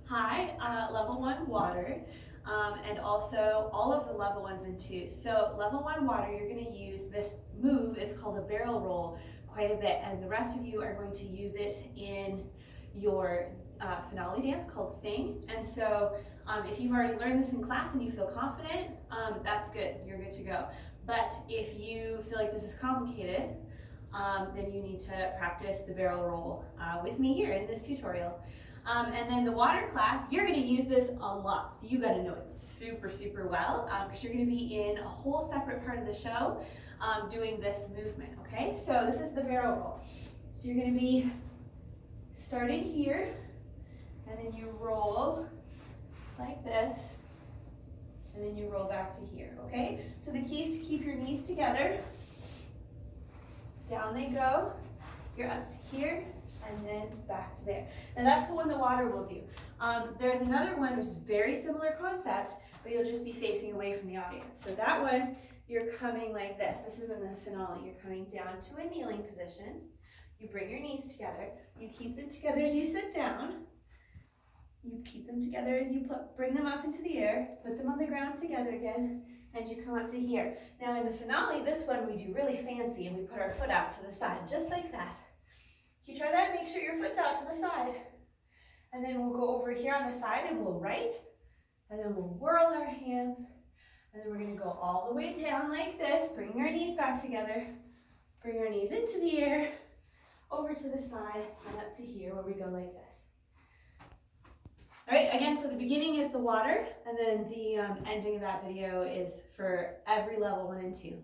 Hi, level one water, and also all of the level ones and twos. So level one water, you're going to use this move. It's called a barrel roll quite a bit, and the rest of you are going to use it in your finale dance called Sing. And so if you've already learned this in class and you feel confident, that's good. You're good to go. But if you feel like this is complicated, then you need to practice the barrel roll with me here in this tutorial. And then the water class, you're going to use this a lot. So you got to know it super, super well because you're going to be in a whole separate part of the show doing this movement, okay? So this is the barrel roll. So you're going to be starting here, and then you roll like this, and then you roll back to here, okay? So the key is to keep your knees together. Down they go. You're up to here, and then back to there. Now that's the one the water will do. There's another one which is very similar concept, but you'll just be facing away from the audience. So that one, you're coming like this. This is in the finale. You're coming down to a kneeling position. You bring your knees together. You keep them together as you sit down. You keep them together as you bring them up into the air, put them on the ground together again, and you come up to here. Now in the finale, this one we do really fancy and we put our foot out to the side, just like that. If you try that, make sure your foot's out to the side. And then we'll go over here on the side and we'll right, and then we'll whirl our hands, and then we're gonna go all the way down like this, bringing our knees back together, bring our knees into the air, over to the side, and up to here where we go like this. All right, again, so the beginning is the water, and then the ending of that video is for every level 1 and 2.